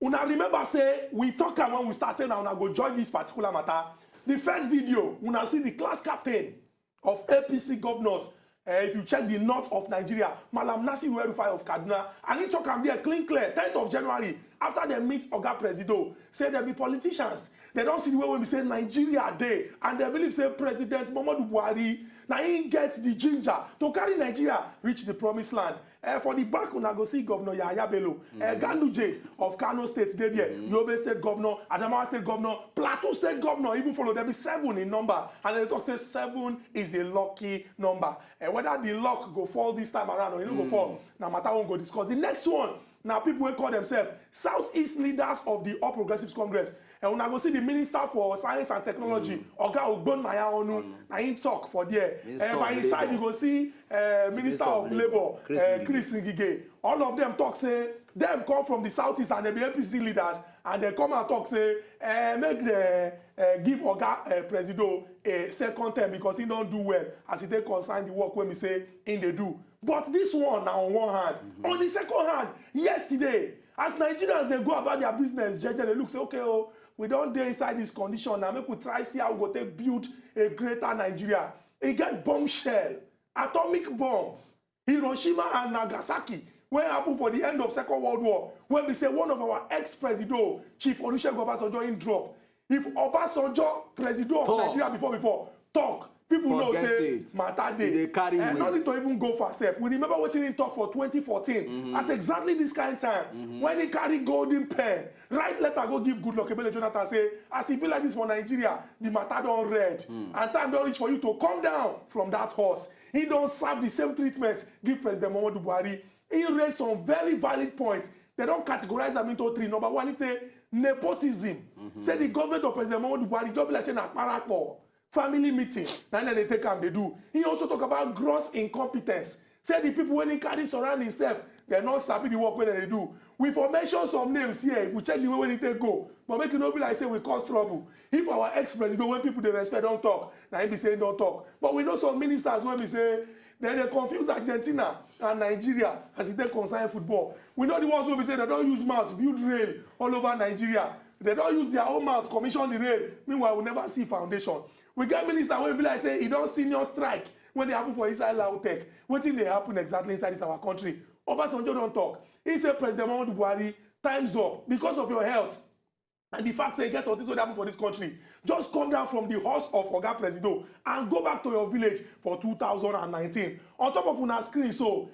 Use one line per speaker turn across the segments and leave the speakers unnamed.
Una remember say we talk when we start saying now una go join this particular matter. The first video, una see the class captain of APC governors. If you check the north of Nigeria, Malam Nasir El-Rufai of Kaduna, and he talk am there clean clear 10th of January after they meet Oga Presido, say they be politicians. They don't see the way when we say Nigeria day, and they believe say President Muhammadu Buhari now he gets the ginger to carry Nigeria reach the promised land. For the back, una go see Governor Yahaya Bello, Ganduje of Kano State, there, Yobe State Governor, Adamawa State Governor, Plateau State Governor, even follow there be 7 in number, and they talk say 7 is a lucky number. Whether the luck go fall this time around or it no go fall, now matter won't go discuss. The next one, now people will call themselves Southeast leaders of the All Progressives Congress. And when I go see the Minister for Science and Technology, Oga Ogbonnaya Onu, na him talk for there. By his side, you go see Minister of Labour, Chris Ngige. All of them talk say, them come from the Southeast and they be APC leaders, and they come and talk say, make the give Oga Presido a second term because he don't do well as he take concern the work when we say in they do. But this one now on one hand, on the second hand, yesterday, as Nigerians they go about their business, they look say, okay, oh, we don't dey inside this condition now. Make we try see how we go take build a greater Nigeria. E get bombshell, atomic bomb, Hiroshima and Nagasaki, wey happen for the end of Second World War. When we say one of our ex-president, Chief Olusegun Obasanjo, in drop. If Obasnjo, president of Nigeria before talk, people know say matter dey. And no need to even go for self. We remember what he talk for 2014 at exactly this kind of time when he carry golden pen. Write letter go give Goodluck Ebele Jonathan say as he be like this for Nigeria, the matter don red and time don reach for you to come down from that horse. He don serve the same treatment give President Muhammadu Buhari. He raised some very valid points. They don't categorize them into 3. Number 1, it's nepotism. Say the government of President Muhammadu Buhari just be like saying a parakpo family meeting. Then they take and they do. He also talk about gross incompetence. Say the people when he carry surround himself, they're not sabi the work when they do. We for mention some names here. If we check the way when they go, but make it not be like say we cause trouble. If our ex-president, when people they respect don't talk, now he be saying don't talk. But we know some ministers when we say then they confuse Argentina and Nigeria as it take concern football. We know the ones who be say they don't use mouth build rail all over Nigeria. They don't use their own mouth commission the rail. Meanwhile, we never see foundation. We get minister when be like say he don't senior strike when they happen for inside Lautech. What thing they happen exactly inside this our country? Obasnjo don't talk. He said President Muhammadu Buhari, time's up because of your health. And the fact say, guess what, this will happen for this country. Just come down from the horse of Oga Presido and go back to your village for 2019. On top of una screen, so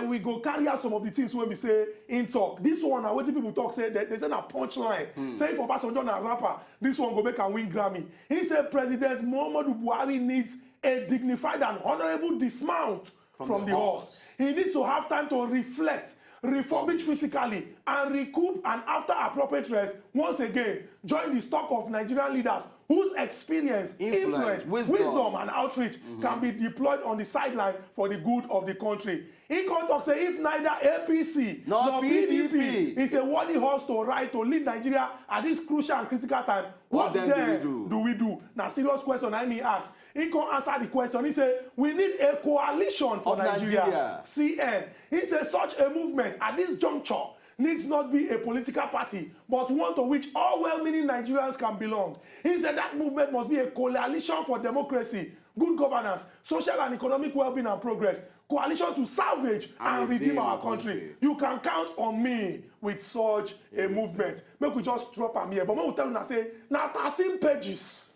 we go carry out some of the things when we say in talk. This one, now what people talk say they say a punchline. Say for Obasnjo na rapper, this one go make and win Grammy. He said President Muhammadu Buhari needs a dignified and honorable dismount from the horse. He needs to have time to reflect, refurbish physically, and recoup, and after appropriate rest, once again, join the stock of Nigerian leaders whose experience, influence, wisdom and outreach can be deployed on the sideline for the good of the country. In context, say if neither APC nor PDP is a worthy horse to ride to lead Nigeria at this crucial and critical time, what then do we do? Now, serious question I me ask. He can answer the question. He said, we need a coalition for Nigeria. CN. He said, such a movement at this juncture needs not be a political party, but one to which all well-meaning Nigerians can belong. He said that movement must be a coalition for democracy, good governance, social and economic well-being and progress, coalition to salvage and redeem our country. You can count on me with such a movement. Make we just drop am here. But when we tell you now, say, now 13 pages.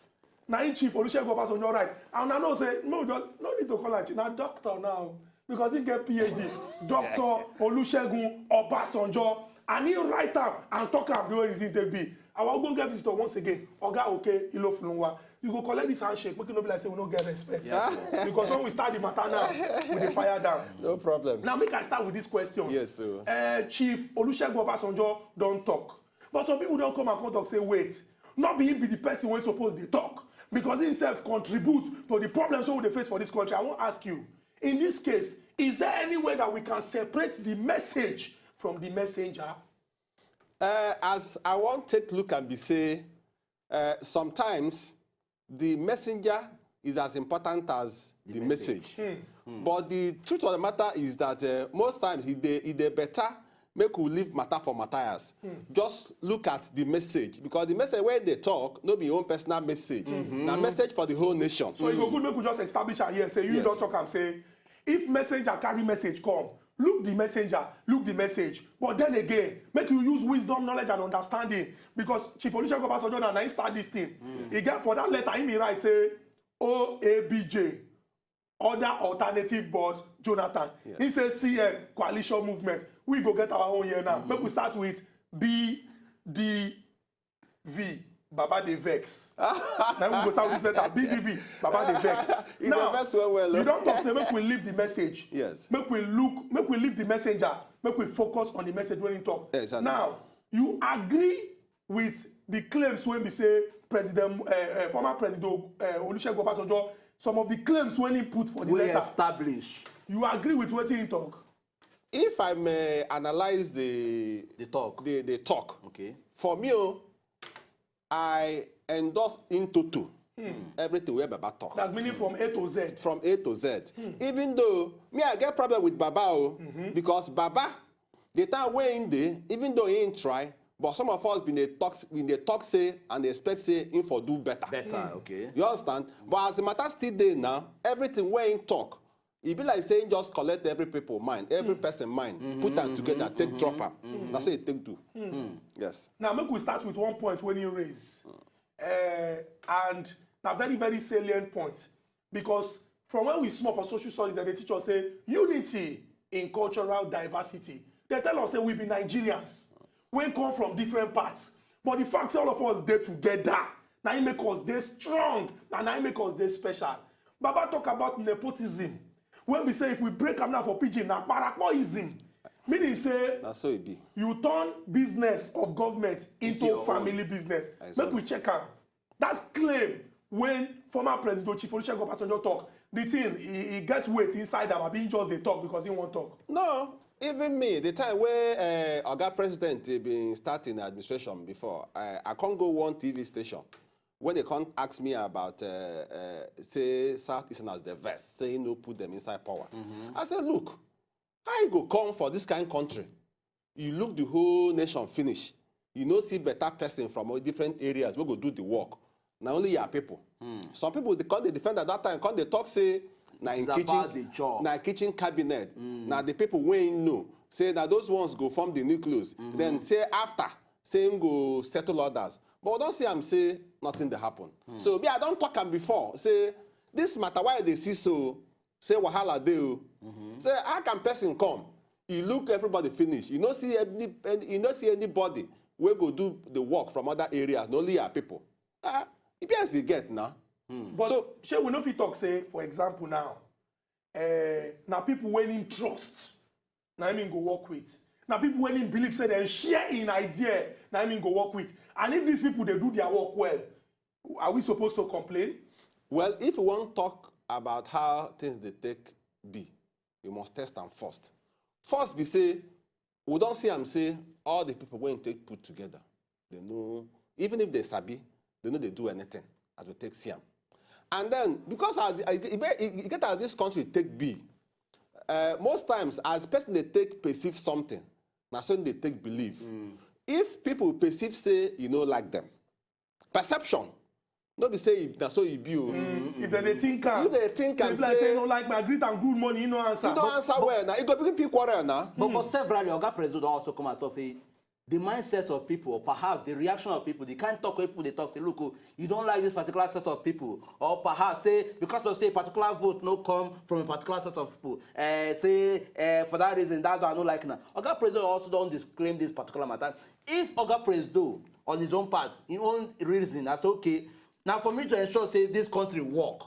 Now in Chief Olusegun Obasanjo right. And I know say, no need to call it now doctor now. Because he get PhD. Dr. Olusegun Obasanjo. And he write up and talk up the way it take be. Our go get visitor once again. Oga okay, Ilo Flunwa. You go collect this handshake, make it not be like say we don't get respect. Because when we start the matter now, we dey fire down.
No problem.
Now make I start with this question.
Yes, sir.
Chief Olusegun Obasanjo don't talk. But some people don't come and talk say, wait, not be him be the person when supposed to talk. Because he himself contributes to the problems we face for this country. I want to ask you, in this case, is there any way that we can separate the message from the messenger?
As I want to take a look and be say, sometimes the messenger is as important as the message. But the truth of the matter is that most times it better make we leave matter for Matthias. Just look at the message, because the message where they talk, no be your own personal message. Now message for the whole nation.
So it go good make we just establish here, say you don't talk and say, if messenger carry message come, look the messenger, look the message. But then again, make you use wisdom, knowledge, and understanding. Because Chief Olusegun Obasanjo and I start this thing. He get for that letter, he write say OABJ, other alternative board Jonathan. He says CM, coalition movement. We go get our own here now. Make we start with BDV, Baba de Vex. Now we go start with this letter, BDV, Baba de Vex. Now, you don't talk, say make we leave the message.
Yes.
Make we leave the messenger. Make we focus on the message when he talk.
Exactly.
Now, you agree with the claims when we say former President Olusegun Obasanjo, some of the claims when he put for the letter.
Establish.
You agree with what he talk?
If I may analyze the talk,
Okay.
For me, I endorse in total everything where Baba talk.
That's meaning from A to Z.
From A to Z. Even though I get problem with Baba, because Baba, the time we're in there, even though he ain't try, but some of us been they talk say and they expect say him for do better.
Okay.
You understand? But as the matter still there now, everything we're in talk. It be like saying just collect every people mind, every person mind, put them together, take drop up. That's it take two. Yes.
Now make we start with one point when you raise. And a very, very salient point. Because from when we small for social studies, they teach us say unity in cultural diversity. They tell us say we be Nigerians. We come from different parts. But the fact all of us dey together, now it make us dey strong, and now it make us dey special. Baba talk about nepotism. When we say if we break am now for pidgin, na parakoism. Meaning say
that's so it be.
You turn business of government into family business. Exactly. Make we check am. That claim when former President Chief Olusegun Obasanjo talk, the thing he get weight inside am, abi just dey talk because he wan talk.
No, even me, the time where Oga President been starting administration before, I can't go one TV station. When they can't ask me about, say, Southeastern as the vest, saying no, put them inside power. I said, look, how you go come for this kind of country? You look the whole nation finish. You know, see better person from different areas. We go do the work. Now only your people. Some people, they can't defend at that time. Can't they talk, say, na in kitchen cabinet. Now the people wey know, say that those ones go form the nucleus. Then say after, saying go settle others. But don't see am say nothing dey happen. So me, I don't talk am before. Say this matter why they see so. Say wahala dey o. Say how can person come? You look everybody finish. You don't see anybody wey go do the work from other areas. Only your people. It be as you get now.
But so shey we no fit talk say for example now. Now people when in trust. Now I mean go work with. Now people when in believe say they share in idea. Now I mean go work with. And if these people they do their work well, are we supposed to complain?
Well, if we want to talk about how things they take be, we must test them first. First, we say we don't see them say all the people when take put together. They know even if they sabi, they know they do anything as we take Siam. And then because you get out of this country take B, most times as person they take perceive something, now so they take believe. If people perceive say you know like them, perception. Nobody say that's so you be.
If they think and say like say no like my greet and good money, you no answer.
You don't answer well now. You go begin pick quarrel now.
But severally, Oga President also come and talk say the mindsets of people, or perhaps the reaction of people, the kind of talk where people they talk say, look, you don't like this particular set of people, or perhaps say because of say particular vote no come from a particular set of people. For that reason, that's why I don't like now. Oga President also don't disclaim this particular matter. If Oga President on his own part, his own reason, that's okay. Now for me to ensure say this country work,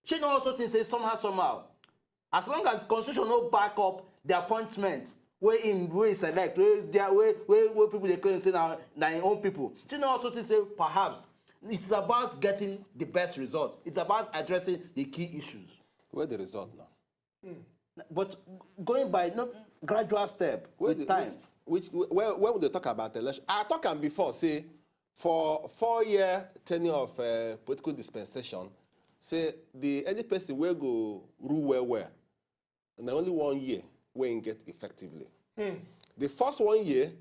she don't also think say somehow, as long as the constitution no back up the appointment. Where select, where people they claim say now their own people. You know also to say perhaps it's about getting the best result. It's about addressing the key issues.
Where the result now?
But going by not gradual step with time.
Where would they talk about election? I talked before say for 4-year tenure of political dispensation, say any person will go rule well, and only 1 year when get effectively. The first 1 year,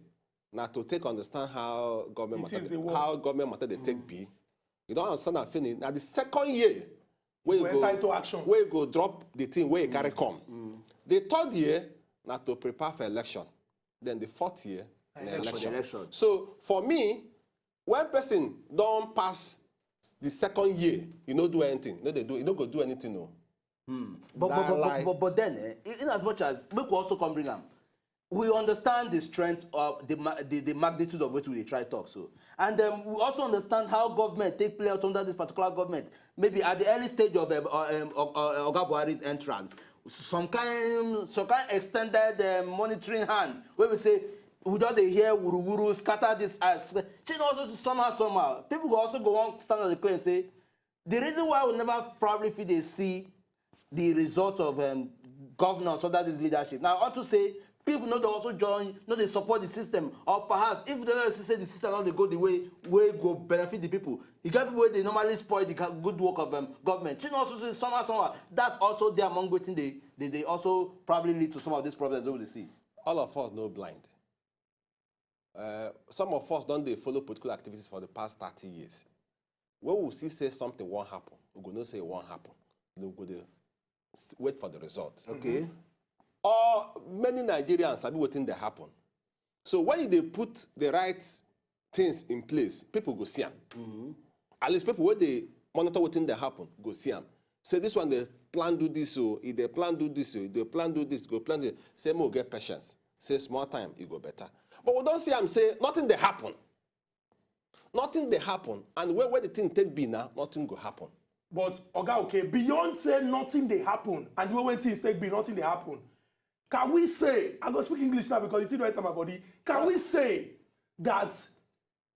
now to understand how government matter they take be. You don't understand that finish. Now the second year, where you go into action, where you go drop the thing where you carry come. The third year, now to prepare for election. Then the fourth year, election. So for me, when person don't pass the second year, you don't do anything. No, you don't go do anything. No.
But then, in as much as we could also come bring them, we understand the strength of the magnitude of what we try to talk so, and we also understand how government take play out under this particular government. Maybe at the early stage of Oga Buhari's entrance, some kind extended monitoring hand where we say we don't hear wuru scatter this as. Also somehow people will also go on stand on the claim and say the reason why we never probably feel they see the result of governance under this leadership. Now, I want to say people know they also join, know they support the system, or perhaps if they don't say the system, they go the way go benefit the people. You get people where they normally spoil the good work of government. You know, also say somehow that also they among waiting they also probably lead to some of these problems that we see.
All of us know blind. Some of us don't they follow political activities for the past 30 years. When we see say something won't happen, we go no say it won't happen. We go there, wait for the result.
Okay.
Or many Nigerians are waiting to happen. So when they put the right things in place, people go see them. At least people when they monitor waiting to happen, go see them. Say this one they plan do this, so if they plan do this, so if they plan do this, go plan this. Say more get patience. Say small time, it go better. But we don't see them say nothing they happen. Nothing they happen. And where the thing take be now, nothing go happen.
But Oga, okay, beyond say nothing they happen, and when things take be nothing they happen. Can we say, I'm going to speak English now because it's right to my body. Can we say that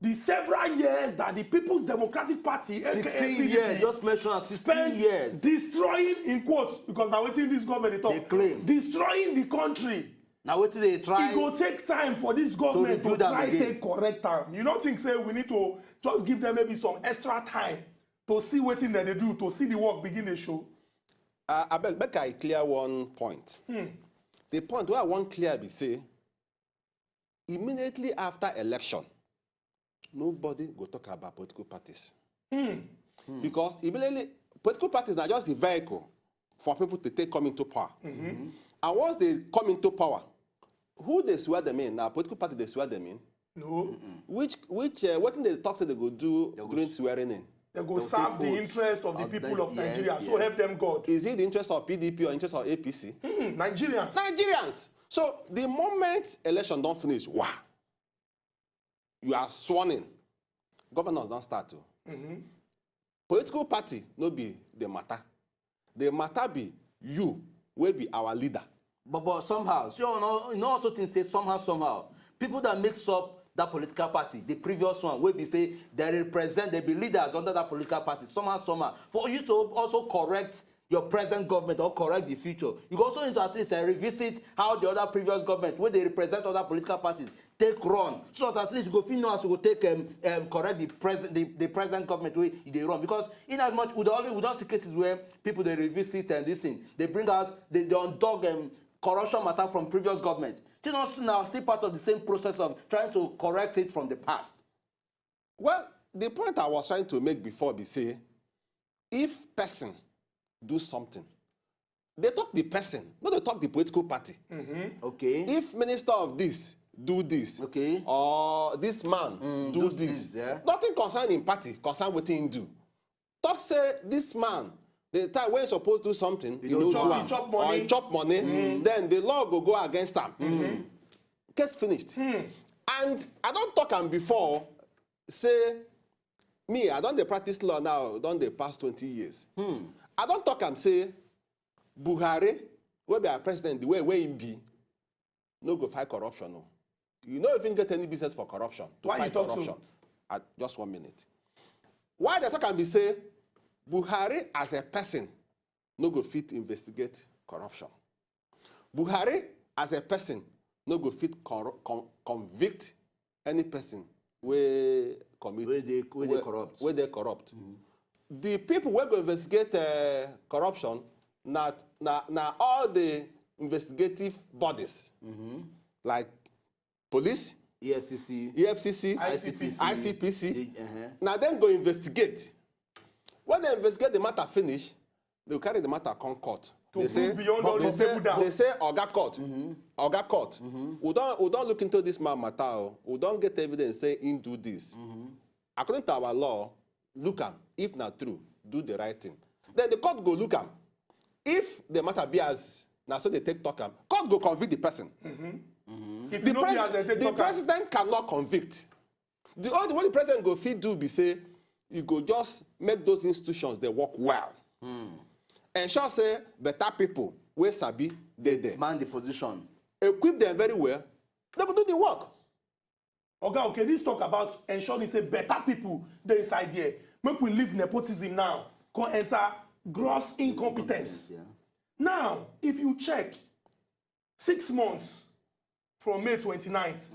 the several years that the People's Democratic Party,
16 years, just mentioned 16 years,
destroying, in quotes, because now waiting this government they talk,
they claim,
destroying the country.
Now waiting they try.
It will take time for this government to try to take correct time. You don't think say we need to just give them maybe some extra time to see what thing that they do, to see the work begin to show?
I beg I clear one point. The point where I want clear be say, immediately after election, nobody go talk about political parties. Because immediately, political parties are just a vehicle for people to come into power. And once they come into power, who they swear them in? Now, political party they swear them in?
No.
What they talk say they go do during swearing in?
They go serve the interest of the people of Nigeria, so help them God.
Is it the interest of PDP or interest of APC?
Nigerians.
Nigerians. So the moment election don't finish, wow, you are sworn in. Governors don't start to. Political party no be the matter. The matter be you will be our leader.
But somehow, so you know also things say somehow, people that mix up that political party, the previous one, where we say they represent, they be leaders under that political party, somehow. For you to also correct your present government or correct the future, you also need to at least revisit how the other previous government, where they represent other political parties, take run. So that at least you go feel as you go take correct the present government way they run. Because in as much we don't see cases where people they revisit and this thing, they bring out they undog corruption matter from previous government. You know, now still part of the same process of trying to correct it from the past.
Well, the point I was trying to make before be say, if person do something, they talk the person, not they talk the political party.
Okay.
If minister of this do this,
okay,
or this man do this,
yeah.
Nothing concerning party, concern what he do. Talk say this man, the time when he's supposed to do something, he chop money, then the law go against him. Case finished. And I don't talk him before, say, me, I don't dey practice law now, don't dey pass 20 years. I don't talk him say, Buhari, will be our president, the way he be, no go fight corruption. No. You don't even get any business for corruption.
Why
fight
you talk
corruption.
so?
Just 1 minute. Why they talk and be say, Buhari as a person no go fit investigate corruption. Buhari as a person no go fit convict any person where commit
where they corrupt.
Where they corrupt. the people wey go investigate corruption na all the investigative bodies like police,
EFCC,
ICPC. Now them go investigate. When they investigate the matter finish, they will carry the matter come court. They say Oga Court. Oga Court. We don't look into this man matter. We don't get evidence say he do this. According to our law, look am. If not true, do the right thing. Then the court go look am. If the matter be as now so they take talk am, court go convict the person. The president cannot convict. The only what the president go fit do be say, you go just make those institutions they work well. Ensure say better people wey sabi dey there.
Man the position.
Equip them very well. They go do the work.
Okay, let's talk about ensuring say better people dey inside there. Make we leave nepotism now. Come enter gross incompetence. Now, if you check 6 months from May 29th,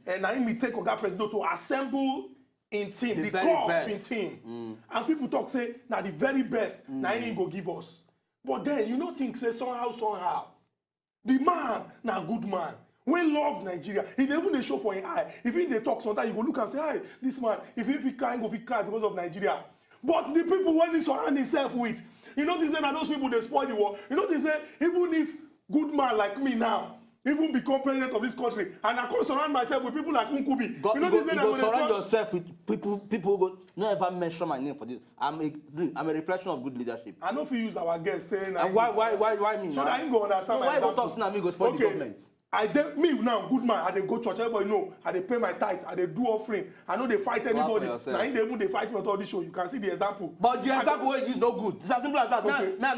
and now me take Oga President to assemble in team, the core in team. And people talk say, now the very best, now he go give us. But then, you don't think say somehow, the man, now good man, we love Nigeria. He even they show for an eye. If he they talk sometimes, you go look and say, hey, this man, if he cry, go cry because of Nigeria. But the people when he surround himself with, you know, they say that those people they spoil the war. You know, they say even if good man like me now, even become president of this country, and I can surround myself with people like Nkubi.
God,
you know,
you go surround yourself with people. People go no ever mention my name for this. I'm a reflection of good leadership.
I know if you use our guests saying.
And why me?
So that I ain't go understand.
No, why go talk now? Me go spoil the government.
Me now, good man, I dey go church, everybody know, I dey pay my tithe, I dey do offering, I know they fight anybody. Now in the even they fight me on all this show, you can see the example.
But the example wey you use no good. It's as simple as that.
Okay.
Me, I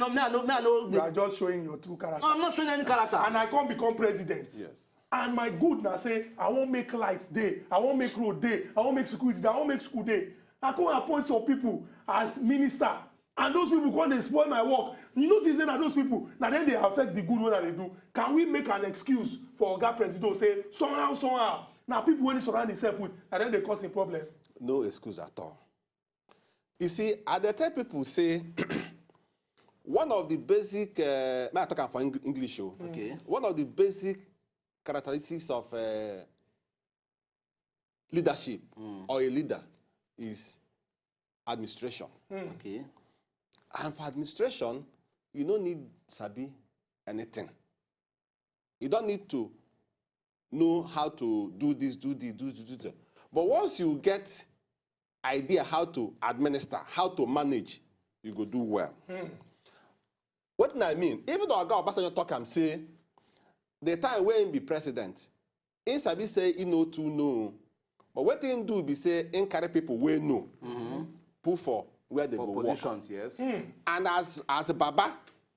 know.
You are just showing your true character.
No, I'm not showing any character.
And I can't become president.
Yes.
And my good now say, I won't make light day, I won't make road day, I won't make security day, I won't make school day. I can't appoint some people as minister. And those people come and spoil my work. You notice that those people, now then they affect the good work that they do. Can we make an excuse for Oga President to say, somehow? Now people when they surround themselves with, and then they cause a problem.
No excuse at all. You see, at the time people say, one of the basic, may I talk for English show?
Okay.
One of the basic characteristics of leadership or a leader is administration.
Okay.
And for administration, you don't need sabi anything. You don't need to know how to do this, do that. But once you get idea how to administer, how to manage, you go do well. What do I mean? Even though Oga Obasnjo talk and say, the time when he be president, he sabi say he know to know. But what he do be say, he carry people wey know, put for where they go
positions,
work.
yes.
And as a Baba,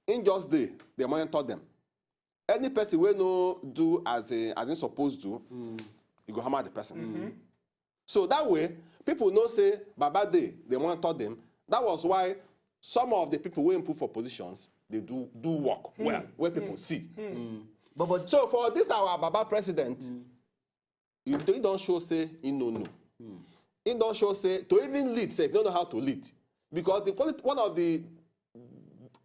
in just day, they monitor them. Any person wey no do as he supposed to, you go hammer the person. So that way, people know say Baba day, they monitor them. That was why some of the people wey put for positions, they do work well, where people see.
But
So for this our Baba president, you don't show say he no. He don't show say to even lead, say if you don't know how to lead. Because one of the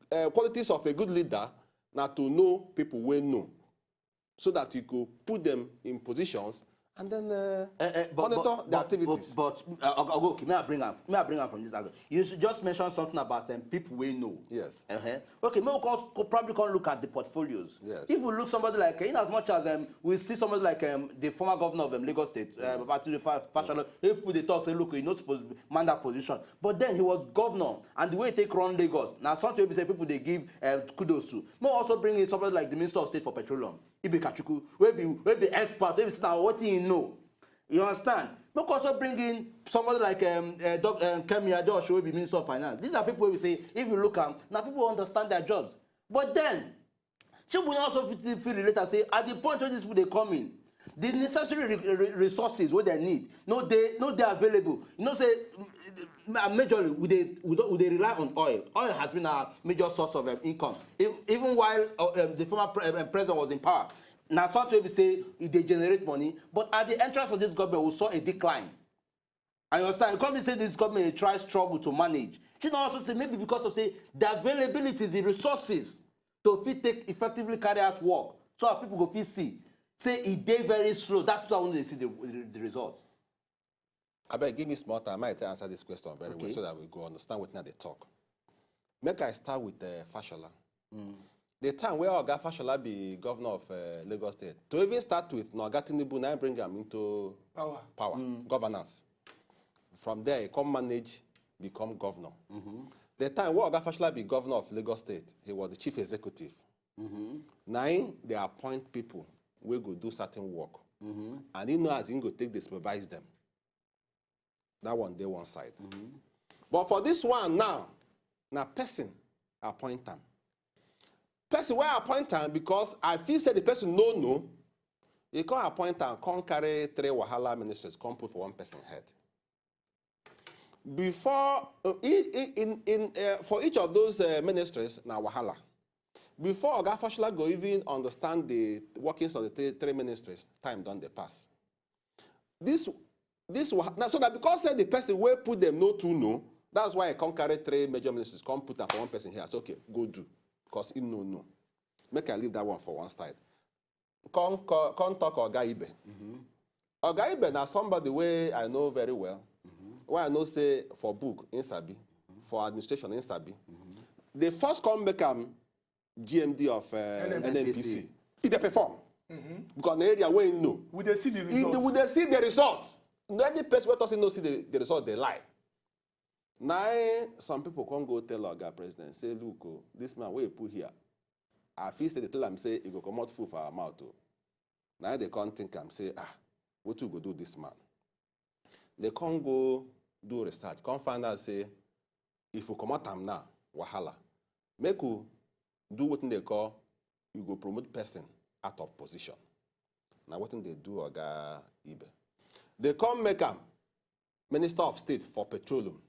qualities of a good leader now to know people wey know, so that you could put them in positions and then monitor the activities.
But okay, may I bring up from this angle? You just mentioned something about people we know.
Yes.
Okay, maybe we probably can look at the portfolios.
Yes.
If we look somebody like, in as much as we see somebody like the former governor of Lagos State, people they talk say, look, you're not supposed to man that position. But then he was governor, and the way he take run Lagos, now something say people they give kudos to. May also bring in somebody like the Minister of State for Petroleum, Ibe Kachuku, will be expert, will be now what he know. You understand? Make also bring in somebody like Kemi Adeosun, will be Minister of Finance. These are people we say, if you look at now, people understand their jobs. But then, should we also feel related and say, at the point where these people they come in, the necessary resources what they need, no they available. You know, say majorly we they rely on oil. Oil has been a major source of income. Even while the former president was in power. Now, sometimes we say they generate money, but at the entrance of this government, we saw a decline. I understand. You can't say this government tries struggle to manage. She also say maybe because of say the availability, the resources to fit take effectively carry out work. So that people go fit see. Say it dey very slow. That's why I want to see the result.
I beg, give me small time. I might answer this question very well so that we go understand what now they talk. Make I start with Fashola. The time where Oga Fashola be governor of Lagos State, to even start with, Oga Tinubu now bring him into power, governance. From there, he come manage, become governor. The time where Oga Fashola be governor of Lagos State, he was the chief executive. Now, they appoint people who go do certain work. And he know as he go take, they supervise them. That one, they one side. But for this one now person appoint them. Person where appoint them because I feel say the person no. He can't appoint them, can't carry 3 wahala ministers, can't put for one person head. Before for each of those ministries, now wahala. Before Oga Fashola go even understand the workings of the 3 ministries, time done the pass. This so that because the person will put them no, that's why I can't carry 3 major ministries, can't put them for one person here. So okay, go do. Because he no. Make I leave that one for one side. Can't talk Oga Ibe. Oga Ibe now somebody way I know very well. Why I know say for book in Sabi, for administration in Sabi. They first come make GMD of NNPC. It they perform. Because the area where you know.
Would they see the result?
Would they see the result? Any person who doesn't know see the result, they lie. Now, some people can't go tell Oga president, say, look, this man, where you put here? I feel say they tell him, say, he go come out food for our mouth. Now they can't think and say, what you go do this man? They can't go do research. Can't find out, say, if you come out them now, wahala. Make you do what they call, you go promote person out of position. Now what they do, Oga Ibe? They come make him Minister of State for Petroleum.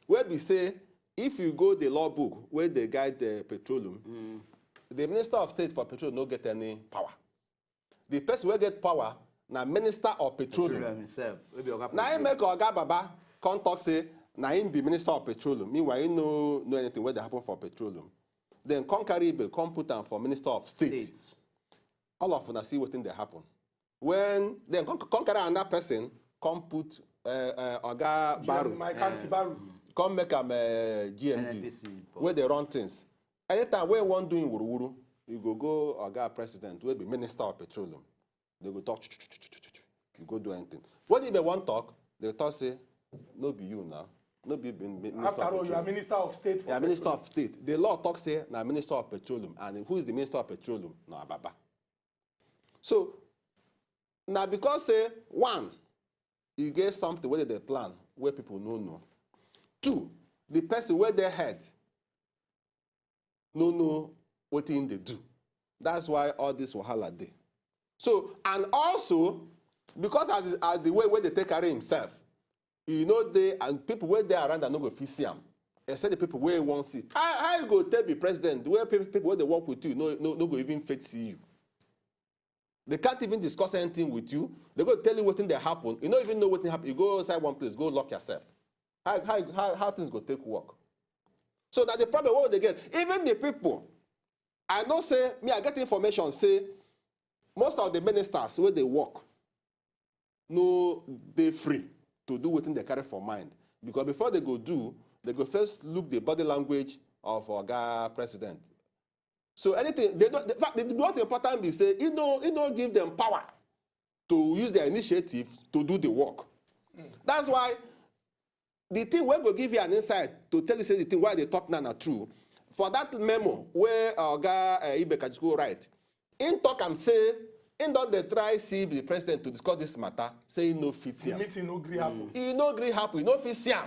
Where we say, if you go the law book where they guide the petroleum, the Minister of State for Petroleum don't get any power. The person will get power, now Minister of Petroleum.
Himself.
Now he make Oga Baba come talk say, now him be Minister of Petroleum. Meanwhile, he know anything where they happen for petroleum. Then come carry come put him for Minister of State. All of them see what thing they happen. When then come carry another person, come put Oga Baru.
Baru.
Come make them GMD, where they run things. Anytime where one doing wuru, you go Oga President, where be Minister of Petroleum. They go talk, you go do anything. What if they want talk, they talk say, no be you now. No be Minister
After all,
of
you are Minister of State.
Yeah, Minister of State. The law talks say, now Minister of Petroleum. And who is the Minister of Petroleum? No, Ababa. So, now because say, one, you get something where they plan, where people know. 2, the person where they head know what thing they do. That's why all this wahala dey. So, and also, because as the way where they take carry himself, you know and people where they around that no go fit see him. Except the people where won't see. How you go tell the president, the way people where they work with you, no go even fit see you. They can't even discuss anything with you. They go tell you what thing they happen. You don't even know what thing happen. You go outside one place, go lock yourself. How things go take work? So that the problem what they get, even the people, I don't say, I get information, say, most of the ministers where they work, no, they free to do what they carry for mind. Because before they go do, they go first look the body language of our president. So anything, they don't, in fact, the most important is say, you don't give them power to use their initiative to do the work. That's why the thing we go give you an insight to tell you say the thing why they talk now are true. For that memo where Oga Ibe Kajiko write, in talk and say, in don't they try see the president to discuss this matter, say he no fit him.
The meeting no agree happen.
He no agree happen, he no fit him.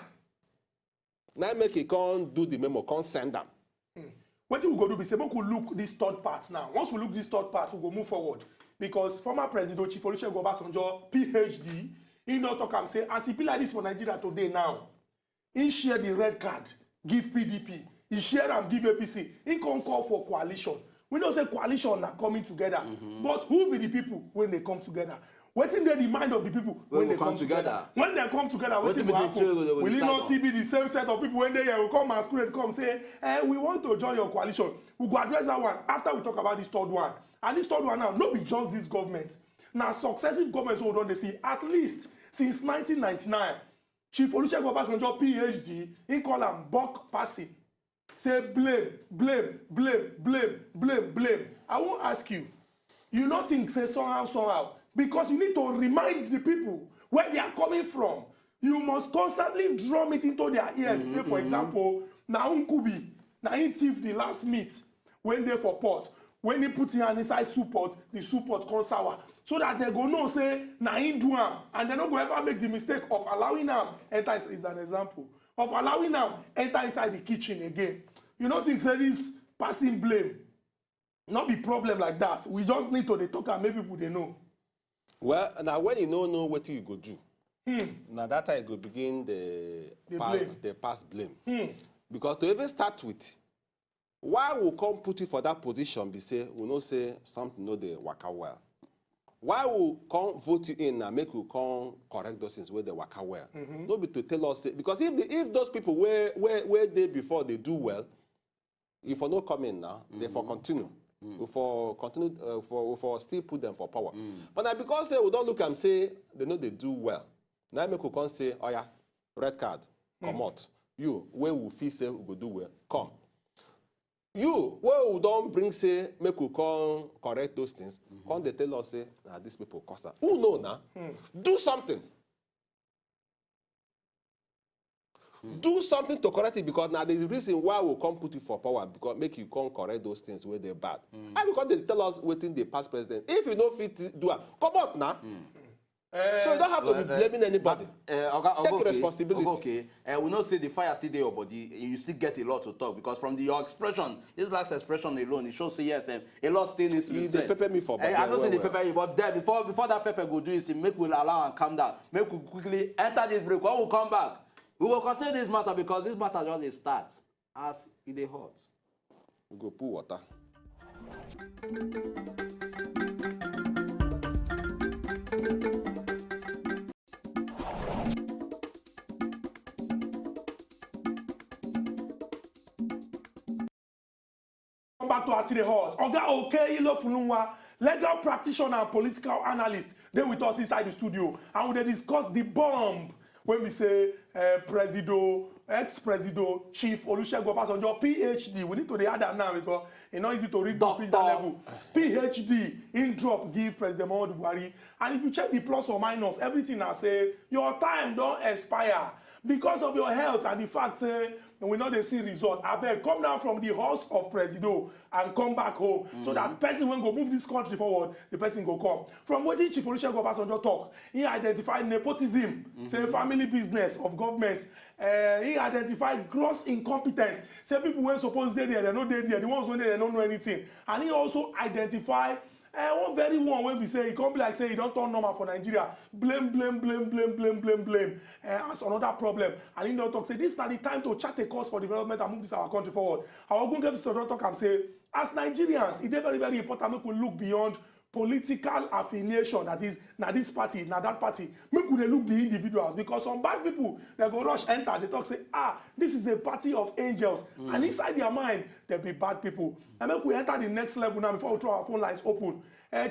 Now make he can't do the memo, can't send them.
What we go do be say, we could look this third part now. Once we look this third part, we go move forward. Because former President Chief Olusegun Obasnjo, PhD, he not talk and say, as he be like this for Nigeria today now, he share the red card, give PDP, he share and give APC, he can call for coalition. We don't say coalition are coming together, but who be the people when they come together? Wetin dey the mind of the people when they come together? When they come together, wetin go happen? Will it not still be the same set of people when they will come masquerade, come say, we want to join your coalition? We go address that one after we talk about this third one. And this third one now, no be just this government. Now successive governments wey we don dey see at least since 1999. Chief Olusegun Obasanjo PhD, he call am buck passing. Say blame, blame, blame, blame, blame, blame. I won't ask you. You not think say somehow. Because you need to remind the people where they are coming from. You must constantly drum it into their ears. Say, for example, na Nkubi, na him thief the last meat when they for pot. When he put it inside soup pot, the soup pot come sour. So that they go know, say, na him do am. And they don't go ever make the mistake of allowing them enter, is an example, of allowing them enter inside the kitchen again. You don't think, say, this passing blame, not be problem like that. We just need to talk and make people they know.
Well, now when you don't know what you go do, now that time you go begin the past blame. Because to even start with, why we come put you for that position, be say, we know say something no they waka well. Why we come vote you in and make you come correct those things where they waka well? No be to tell us, say, because if those people where they before they do well, if for no come in now, they for continue. For continue for still put them for power. But now because we don't look and say they know they do well. Now make we come say, oh yeah, red card, come out. You where we feel say we go do well, come. You where we don't bring say make we come correct those things. Come they tell us say these people cost. Who know now? Do something. Do something to correct it, because now there's a reason why we come put you for power, because make you come correct those things where they're bad. And because they tell us waiting the past president. If you don't fit do it, come out now. So you don't have to be blaming anybody. Take responsibility.
We know say the fire still there, but you still get a lot to talk, because from your expression, this last expression alone, it shows say yes, a lot still needs to be said.
They pepper me for
I don't say they pepper you, but there before that pepper go do is make we allow and calm down. Make we quickly enter this break. When we come back, we will continue this matter, because this matter just starts as it hot.
We go pour water.
Come back to us the horse. Oga Okeilo Fununwa, legal practitioner and political analyst, they with us inside the studio, and we discuss the bomb when we say ex-Presido, Chief Olusegun Obasanjo, PhD. We need to add that now because it's not easy to read that level. PhD in drop give President Buhari. And if you check the plus or minus, everything I say, your time don't expire because of your health and the fact we know they see results. I beg, come down from the horse of Presido and come back home. So that person when go move this country forward, the person go come. From what Chief Olusegun Obasanjo talk, he identified nepotism, say family business of government. He identified gross incompetence. Say people when supposed they there, they know they there. The ones when they don't know anything. And he also identified one very one when we say he can't be like say he don't turn normal for Nigeria. Blame as another problem. And he don't talk say this is not the time to chart a course for development and move this our country forward. I will go give this to talk and say as Nigerians, it's very, very important make we look beyond political affiliation, that is now this party, now that party. Make we look the individuals, because some bad people they go rush enter, they talk say this is a party of angels, and inside their mind there be bad people. And make we enter the next level now before we throw our phone lines open.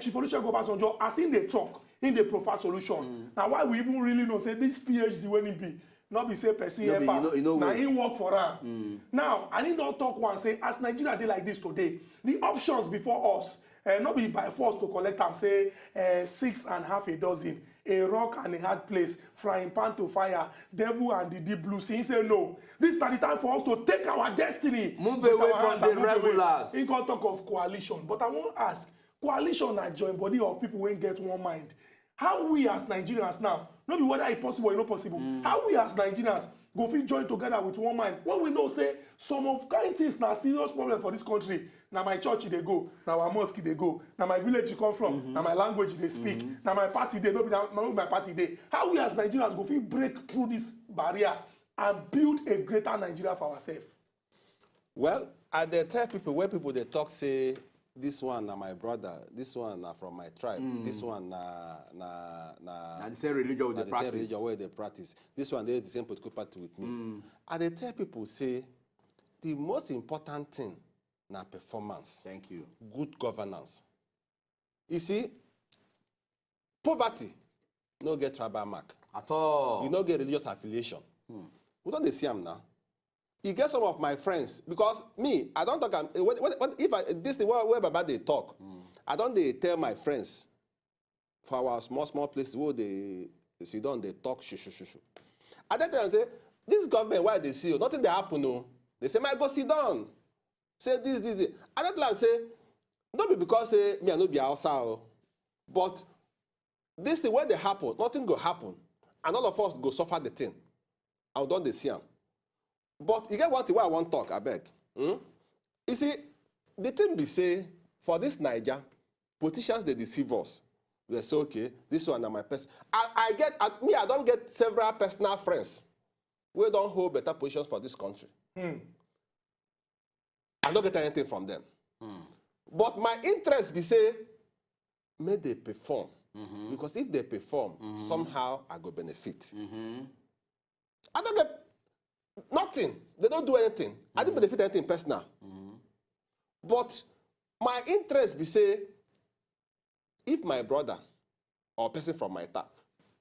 Chief Olusegun Obasanjo, as in they talk in the profile solution. Now why we even really know say this PhD when it be not be say person helper, now he work for am. Now and he don't talk one say as Nigeria dey like this today, the options before us. Not be by force to collect them, say 6.5 dozen, a rock and a hard place, frying pan to fire, devil and the deep blue sea. He say no. This is the time for us to take our destiny.
Move away from the regulars.
He can talk of coalition. But I won't ask, coalition na join body of people when get one mind. How we as Nigerians now, not be whether it's possible or not possible, how we as Nigerians go fit join together with one mind when we know say some of kind things na serious problem for this country. Now my church they go, now my mosque they go, now my village you come from, now my language they speak, now my party they no be now my party they. How we as Nigerians go fit break through this barrier and build a greater Nigeria for ourselves?
Well, I they tell people where people they talk say this one na my brother, this one na from my tribe, this one na
the same religion with
na
the
the same
practice.
religion where they practice. This one they the same political party with me. And they tell people say the most important thing na performance.
Thank you.
Good governance. You see, poverty no get tribal mark.
At all.
You no get religious affiliation. We don't see them now. You get some of my friends, because me, I don't talk, if I, this thing where Baba they talk, I don't they tell my friends for our small places where they sit down, they talk, shoo. I then tell them, say, this government, why they see you? Nothing they happen, no. They say, my go sit down. Say this. I don't like say, not be because say, me I no be outside, but this thing, when they happen, nothing go happen. And all of us go suffer the thing. And don't they see them. But you get one thing where I want to talk, I beg. You see, the thing be say, for this Niger, politicians, they deceive us. They say, okay, this one are my person. I don't get several personal friends who don't hold better positions for this country. I don't get anything from them. But my interest be say, may they perform. Because if they perform, somehow I go benefit. I don't get nothing. They don't do anything. I didn't benefit anything personal. But my interest be say, if my brother or person from my town,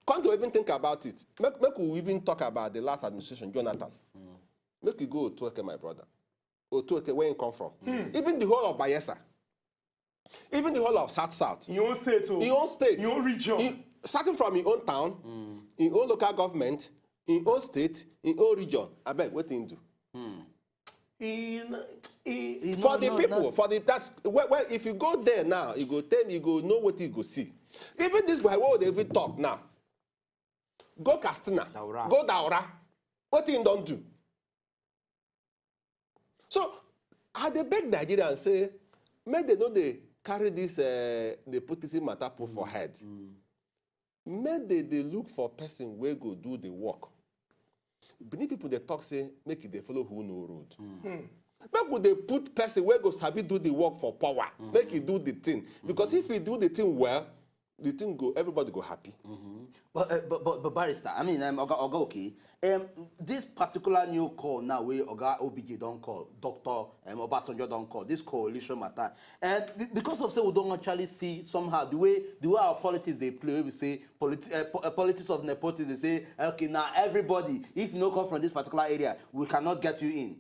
can't you even think about it? Make we even talk about the last administration, Jonathan. Make you go to my brother. Or to where you come from. Even the whole of Bayelsa. Even the whole of South.
In your own state,
in your own state.
In your own region.
Starting from your own town, in your own local government, in your own state, in your own region. I beg, what do you do? For the people, for the that's where if you go there now, you go tell you go know what you go see. Even this boy, what they even talk now. Go Castina, go Daura. What you don't do? So I they beg Nigeria and say, make they know they carry this they put this in matter put for head. Make they look for person where go do the work. Many people they talk say make it they follow who know road. Make they put person where go sabi do the work for power. Make it do the thing. Because if you do the thing well, the thing go everybody go happy.
But barrister, I mean, Oga, okay. This particular new call now where Oga OBJ don't call, Dr. Obasnjo don't call, this coalition matter. And because of say we don't actually see somehow the way our politics they play, we say politics of nepotism, they say, okay, now everybody, if you don't come from this particular area, we cannot get you in.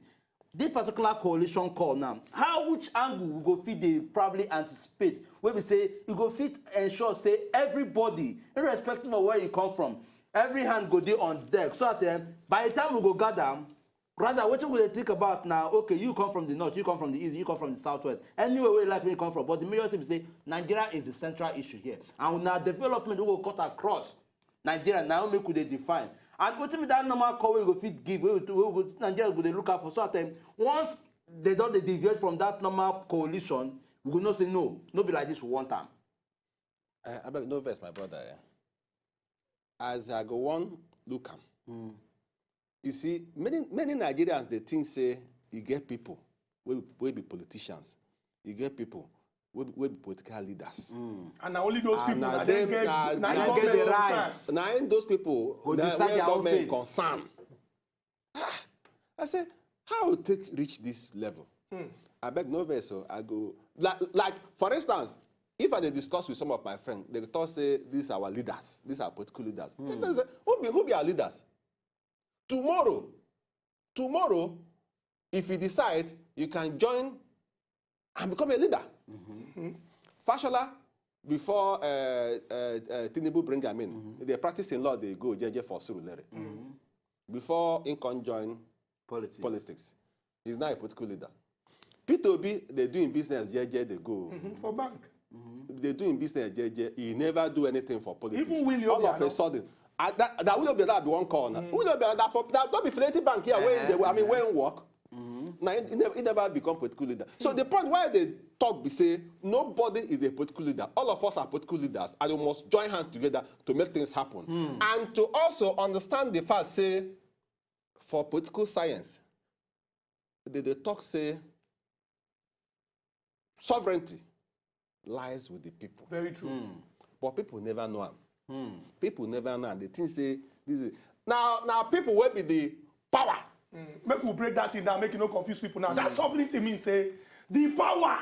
This particular coalition call now, which angle we go fit they probably anticipate? Where we say you go fit ensure say everybody, irrespective of where you come from, every hand go there on deck. So that by the time we go gather, rather what will they think about now? Okay, you come from the north, you come from the east, you come from the southwest. Anywhere where you like me come from, but the major thing is say Nigeria is the central issue here, and now development we will cut across Nigeria. Now make could they define. And what me that normal call we go fit give, we go Nigeria go they look out for certain. Once they don't deviate from that normal coalition, we go not say no be like this one time.
I beg no verse, my brother. As I go on, look you see, many Nigerians they think say you get people will be politicians, you get people will be political leaders.
And now only those people
now
that they get
the rights.
Now those people
Go
that
decide
where
their own
government
fate.
concern. I say, how will take reach this level? I beg no verse, so I go like for instance, if I discuss with some of my friends, they talk say these are our leaders, these are political leaders. They say, who be our leaders? Tomorrow, if you decide you can join and become a leader. Fashola, before Tinubu bring them in, they practice in law, they go JJ for Surulere. Before Incon join politics. He's not a political leader. P2B, they do in business, JJ, they go.
for bank.
They do in business, JJ, he never do anything for politics.
Even William
all of a sudden. That will be that be one corner. Will be that for that don't be Fidelity Bank here when they when work. Now he never become political leader. So the point why they talk be say nobody is a political leader. All of us are political leaders, and we must join hands together to make things happen. And to also understand the fact say for political science, they talk say sovereignty lies with the people.
Very true.
But people never know them. People never know. They think say this is now people will be the power.
Make we break that in down, make you no confuse people now. That something to me say the power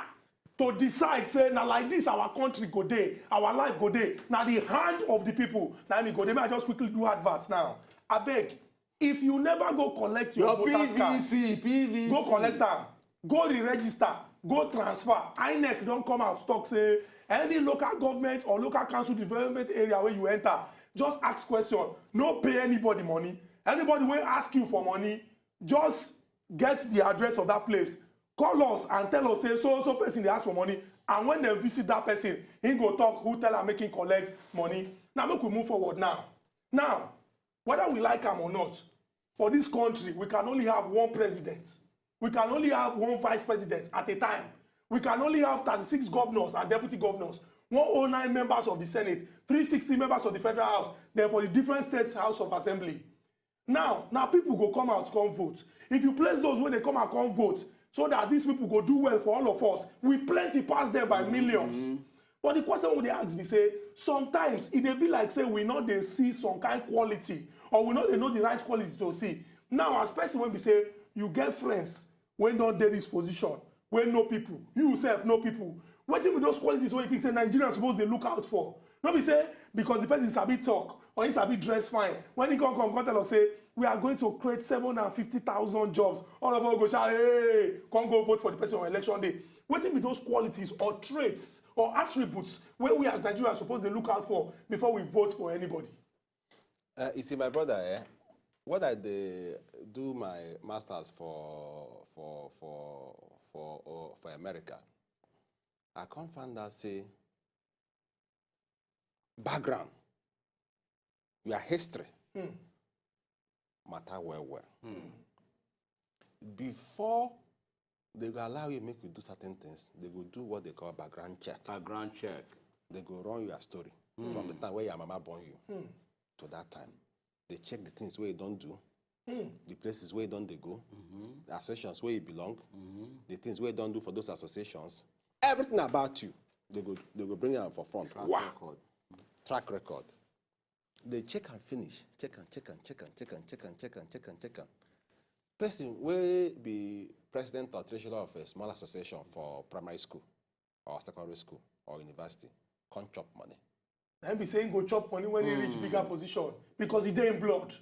to decide say now like this our country go day, our life go day. Now the hand of the people. Now me go day. May I just quickly do adverts now. I beg, if you never go collect your voters card,
PVC.
go collect them, go re-register, go transfer. INEC don't come out talk say any local government or local council development area where you enter, just ask question. No pay anybody money. Anybody will ask you for money. Just get the address of that place. Call us and tell us, say, so person they ask for money. And when they visit that person, he go talk, who tell her making collect money. Now, make we move forward now. Now, whether we like him or not, for this country, we can only have one president. We can only have one vice president at a time. We can only have 36 governors and deputy governors, 109 members of the Senate, 360 members of the Federal House, then for the different states' House of Assembly. Now people go come out come vote. If you place those when they come and come vote, so that these people go do well for all of us, we plenty pass them by millions. But the question when they ask me say, sometimes it may be like say we know they see some kind quality, or we know they know the right quality to see. Now as person when we say you get friends when not there this position, when no people, you yourself no people. What if with those qualities what you think say Nigerians supposed they look out for? Not be say because the person is a bit talk or he's a bit dressed fine. When he come tell us say we are going to create 750,000 jobs. All of us go shout, hey, come go vote for the person on election day. What if with those qualities or traits or attributes where we as Nigerians supposed to look out for before we vote for anybody?
You see, my brother, when I do my masters for America, I can't find that say background, your history matter well. Before they go allow you make you do certain things, they go do what they call background check.
Background check.
They go run your story from the time where your mama born you to that time. They check the things where you don't do, the places where you don't they go, the associations where you belong, the things where you don't do for those associations. Everything about you, they go bring it for front. Track record. They check and finish. Check and. Person will be president or treasurer of a small association for primary school or secondary school or university. Can't chop money.
And be saying go chop money when he reach bigger position because he dey in blood.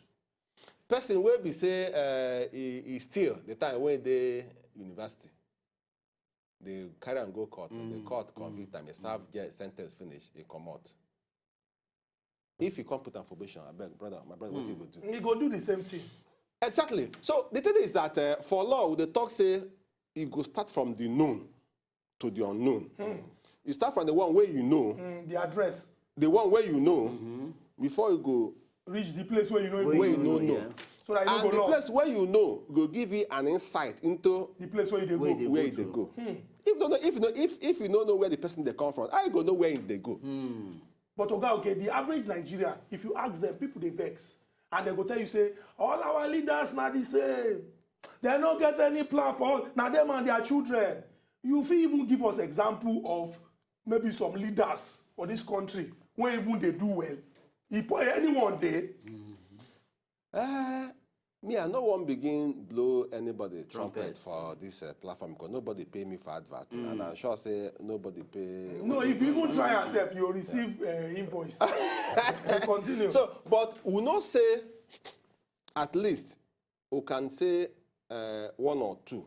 Person will be say he still the time when they university. They carry and go court. The court convict him. He serve sentence finish. He come out. If you can't put on probation, I beg, brother, my brother, what you go do?
He go do the same thing.
Exactly. So the thing is that for law, the talk say you go start from the known to the unknown. You start from the one where you know.
The address.
The one where you know before you go
reach the place where you know.
Where you know.
Yeah.
So that you
and
go
the
lost.
place where you know go give you an insight into
The place where you dey go.
where they go. If you don't know where the person they come from, I go know where they go.
But okay, the average Nigerian, if you ask them, people they vex. And they go tell you, say, all our leaders now the same. They don't get any plan for now them and their children. You feel even give us example of maybe some leaders for this country where even they do well. If anyone there.
Me, I no one begin blow anybody trumpet for this platform because nobody pay me for advert. And I'm sure say nobody pay.
No, if you even try yourself, you'll receive invoice. Continue.
So, but we not say, at least, we can say one or two.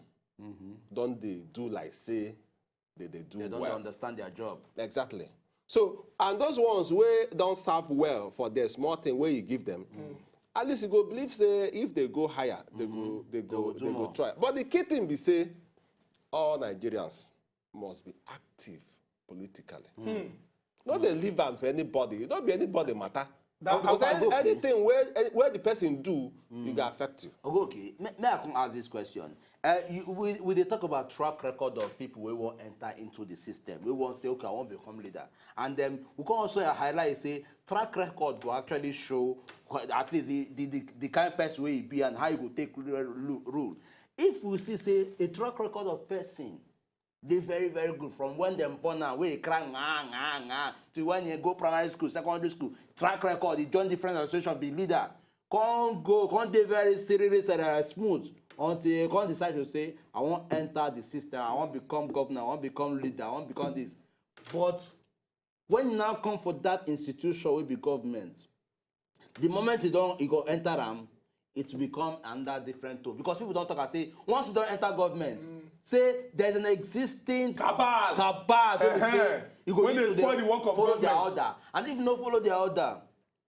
Don't they do like say they do
They don't
well.
understand their job.
Exactly. So, and those ones where don't serve well for the small thing where you give them, at least you go believe say if they go higher, they go try. But the key thing be say all Nigerians must be active politically. Not they leave am for anybody. It don't be anybody matter. Because anything where the person do, it will affect you.
Okay, may I come ask this question? We they talk about track record of people who won't enter into the system. We won't say, okay, I won't become leader. And then we can also highlight, say, track record will actually show at least the kind of person where he be and how he will take rule. If we see, say, a track record of person They very, very good. From when them born now, where you cry, to when you go primary school, secondary school, track record, you join different associations, be leader. Can't they very serious and smooth until you can't decide to say, I want to enter the system, I want to become governor, I want to become leader, I want to become this. But when you now come for that institution will be government, the moment you go enter them, it become under different tone. Because people don't talk and say, once you don't enter government, say there's an existing
cabal.
So say, you go
when they spoil the work of
follow their
government.
order. And if you don't follow their order,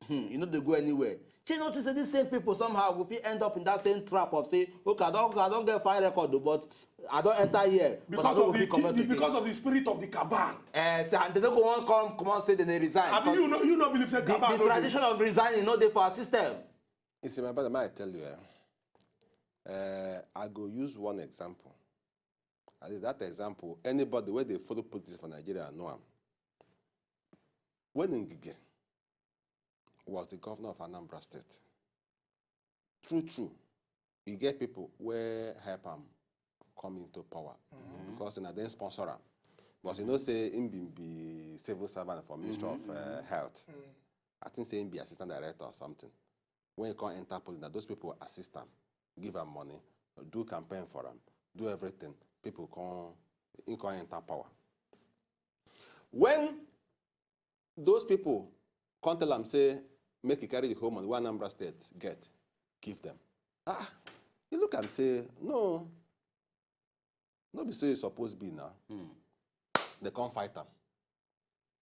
you know they go anywhere. You notice that these same people somehow will end up in that same trap of say, okay, I don't get fire record, but I don't enter here.
Because of the spirit of the cabal.
And they don't go on come on say they resign.
I mean, you know believe say cabal.
The tradition of resigning not there for our system.
You see, my brother, might tell you, I go use one example. At least that example, anybody where they follow politics for Nigeria know him. When Ngige was the governor of Anambra State, true, you get people where help him come into power because they then sponsor him. Because you know, say him be civil servant for Ministry of Health. I think say him be assistant director or something. When you can't enter politics, those people assist them, give them money, do campaign for them, do everything. People can't enter power. When those people can't tell them, say, make you carry the whole money, one Anambra State get, give them. You look and say, no be so it's supposed to be now. They can't fight them.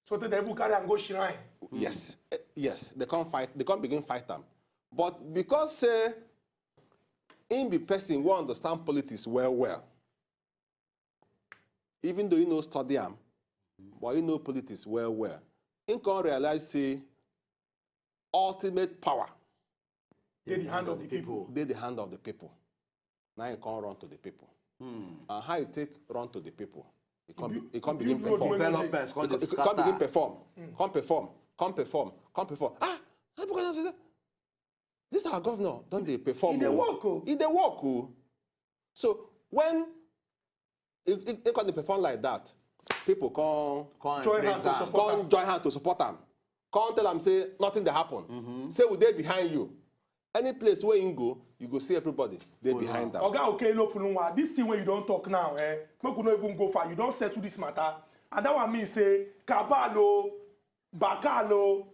So they will carry and go shrine.
Yes, they can't fight. They can't begin fight them. But because him be person who understand politics well, even though he knows study him, but he know politics well, he can't realize say ultimate power.
They're the hand of the people.
They're the hand of the people. Now he can't run to the people. And how you take run to the people? He can't begin perform.
Developers,
Can't begin perform. Can't perform. This is our governor. Don't they perform?
In the work.
In the work. So when they can't perform like that, people can't
join hands
to support them. Can't tell them say nothing they happen. Say we they behind you. Any place where you go see everybody. They behind them.
Okay, no fununwa. This thing when you don't talk now, make you not even go far. You don't settle this matter. And that one means say cabalo, bakalo,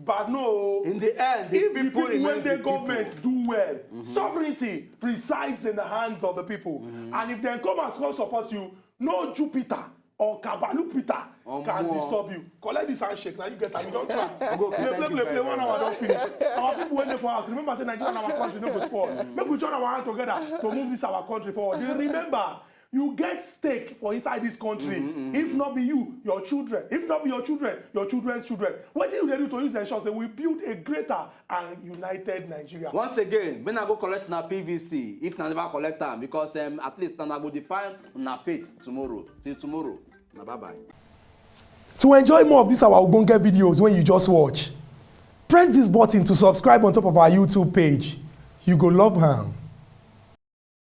bano.
In the end, the people
when the government do well, sovereignty resides in the hands of the people. And if they come and come support you, no Jupiter or Kabalu Peter can disturb you. Collect this handshake. Now you get time. You don't try. Play 1 hour, don't finish. Our people went there for us. Remember, say Nigeria and our country no go spoil. Make we join our hands together to move this our country forward. You remember, you get stake for inside this country. If not be you, your children. If not be your children, your children's children. What do you do to use the ensure that we build a greater and united Nigeria?
Once again, when I go collect na PVC, if I never collect them, because at least I go define na faith tomorrow. See you tomorrow. Na bye-bye.
To enjoy more of these our Ogbonge videos when you just watch, press this button to subscribe on top of our YouTube page. You go love am.